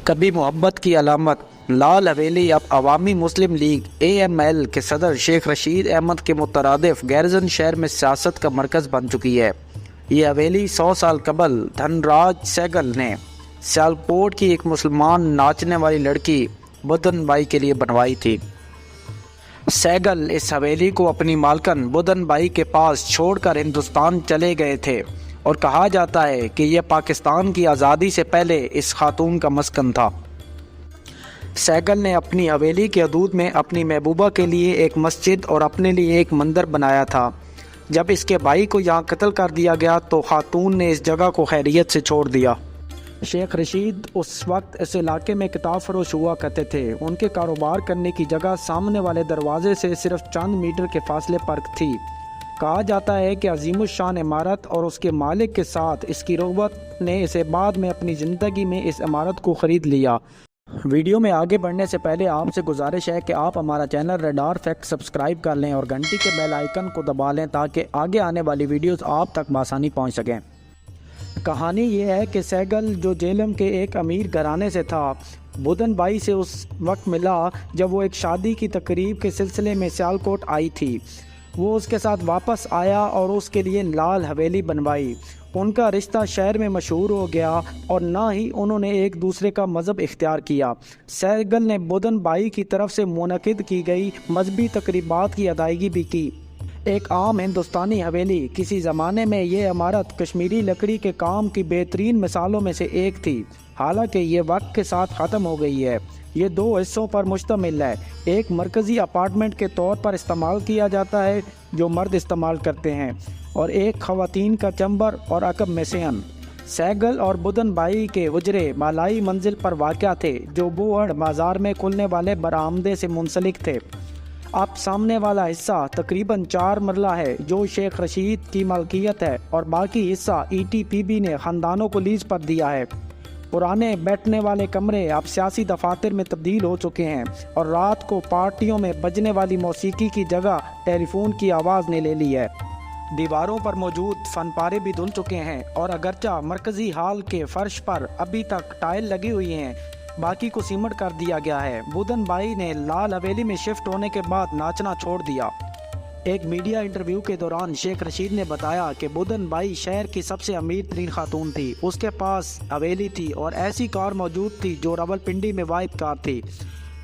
کبھی محبت کی علامت لال حویلی اب عوامی مسلم لیگ AML کے صدر شیخ رشید احمد کے مترادف گیرزن شہر میں سیاست کا مرکز بن چکی ہے۔ یہ حویلی 100 سال قبل دھن راج سہگل نے سیالکوٹ کی ایک مسلمان ناچنے والی لڑکی بدن بائی کے لیے بنوائی تھی۔ سہگل اس حویلی کو اپنی مالکن بدن بائی کے پاس چھوڑ کر ہندوستان چلے گئے تھے اور کہا جاتا ہے کہ یہ پاکستان کی آزادی سے پہلے اس خاتون کا مسکن تھا۔ سہگل نے اپنی حویلی کے حدود میں اپنی محبوبہ کے لیے ایک مسجد اور اپنے لیے ایک مندر بنایا تھا۔ جب اس کے بھائی کو یہاں قتل کر دیا گیا تو خاتون نے اس جگہ کو خیریت سے چھوڑ دیا۔ شیخ رشید اس وقت اس علاقے میں کتاب فروش ہوا کرتے تھے۔ ان کے کاروبار کرنے کی جگہ سامنے والے دروازے سے صرف چند میٹر کے فاصلے پر تھی۔ کہا جاتا ہے کہ عظیم الشان عمارت اور اس کے مالک کے ساتھ اس کی رغبت نے اسے بعد میں اپنی زندگی میں اس عمارت کو خرید لیا۔ ویڈیو میں آگے بڑھنے سے پہلے آپ سے گزارش ہے کہ آپ ہمارا چینل ریڈار فیکٹ سبسکرائب کر لیں اور گھنٹی کے بیل آئیکن کو دبا لیں تاکہ آگے آنے والی ویڈیوز آپ تک بآسانی پہنچ سکیں۔ کہانی یہ ہے کہ سہگل جو جیلم کے ایک امیر گھرانے سے تھا، بدن بائی سے اس وقت ملا جب وہ ایک شادی کی تقریب کے سلسلے میں سیالکوٹ آئی تھی۔ وہ اس کے ساتھ واپس آیا اور اس کے لیے لال حویلی بنوائی۔ ان کا رشتہ شہر میں مشہور ہو گیا اور نہ ہی انہوں نے ایک دوسرے کا مذہب اختیار کیا۔ سہگل نے بدن بائی کی طرف سے منعقد کی گئی مذہبی تقریبات کی ادائیگی بھی کی۔ ایک عام ہندوستانی حویلی، کسی زمانے میں یہ عمارت کشمیری لکڑی کے کام کی بہترین مثالوں میں سے ایک تھی، حالانکہ یہ وقت کے ساتھ ختم ہو گئی ہے۔ یہ 2 حصوں پر مشتمل ہے۔ ایک مرکزی اپارٹمنٹ کے طور پر استعمال کیا جاتا ہے جو مرد استعمال کرتے ہیں، اور ایک خواتین کا چمبر اور عقب میں صحن۔ سہگل اور بدن بائی کے حجرے بالائی منزل پر واقع تھے جو بوہڑ بازار میں کھلنے والے برآمدے سے منسلک تھے۔ اب سامنے والا حصہ تقریباً 4 مرلہ ہے جو شیخ رشید کی ملکیت ہے، اور باقی حصہ ETPB نے خاندانوں کو لیز پر دیا ہے۔ پرانے بیٹھنے والے کمرے اب سیاسی دفاتر میں تبدیل ہو چکے ہیں، اور رات کو پارٹیوں میں بجنے والی موسیقی کی جگہ ٹیلی فون کی آواز نے لے لی ہے۔ دیواروں پر موجود فن پارے بھی دھل چکے ہیں، اور اگرچہ مرکزی ہال کے فرش پر ابھی تک ٹائل لگی ہوئی ہیں، باقی کو سیمنٹ کر دیا گیا ہے۔ بدن بائی نے لال حویلی میں شفٹ ہونے کے بعد ناچنا چھوڑ دیا۔ ایک میڈیا انٹرویو کے دوران شیخ رشید نے بتایا کہ بدن بائی شہر کی سب سے امیر ترین خاتون تھی۔ اس کے پاس حویلی تھی اور ایسی کار موجود تھی جو راولپنڈی میں واحد کار تھی۔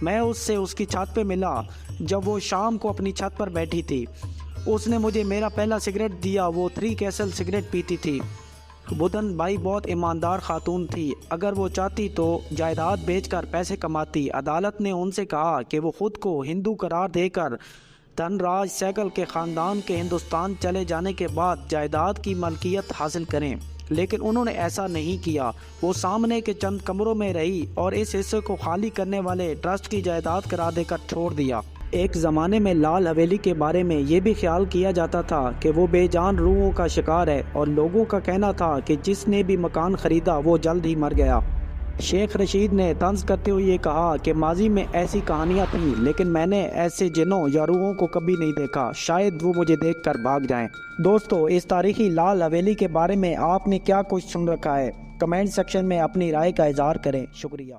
میں اس سے اس کی چھت پہ ملا جب وہ شام کو اپنی چھت پر بیٹھی تھی۔ اس نے مجھے میرا پہلا سگریٹ دیا۔ وہ 3 کیسل سگریٹ پیتی تھی۔ بدن بائی بہت ایماندار خاتون تھی۔ اگر وہ چاہتی تو جائیداد بیچ کر پیسے کماتی۔ عدالت نے ان سے کہا کہ وہ خود کو ہندو قرار دے کر دھن راج سہگل کے خاندان کے ہندوستان چلے جانے کے بعد جائیداد کی ملکیت حاصل کریں، لیکن انہوں نے ایسا نہیں کیا۔ وہ سامنے کے چند کمروں میں رہی اور اس حصے کو خالی کرنے والے ٹرسٹ کی جائیداد قرار دے کر چھوڑ دیا۔ ایک زمانے میں لال حویلی کے بارے میں یہ بھی خیال کیا جاتا تھا کہ وہ بے جان روحوں کا شکار ہے، اور لوگوں کا کہنا تھا کہ جس نے بھی مکان خریدا وہ جلد ہی مر گیا۔ شیخ رشید نے طنز کرتے ہوئے یہ کہا کہ ماضی میں ایسی کہانیاں تھیں، لیکن میں نے ایسے جنوں یا روحوں کو کبھی نہیں دیکھا، شاید وہ مجھے دیکھ کر بھاگ جائیں۔ دوستو، اس تاریخی لال حویلی کے بارے میں آپ نے کیا کچھ سن رکھا ہے؟ کمنٹ سیکشن میں اپنی رائے کا اظہار کریں۔ شکریہ۔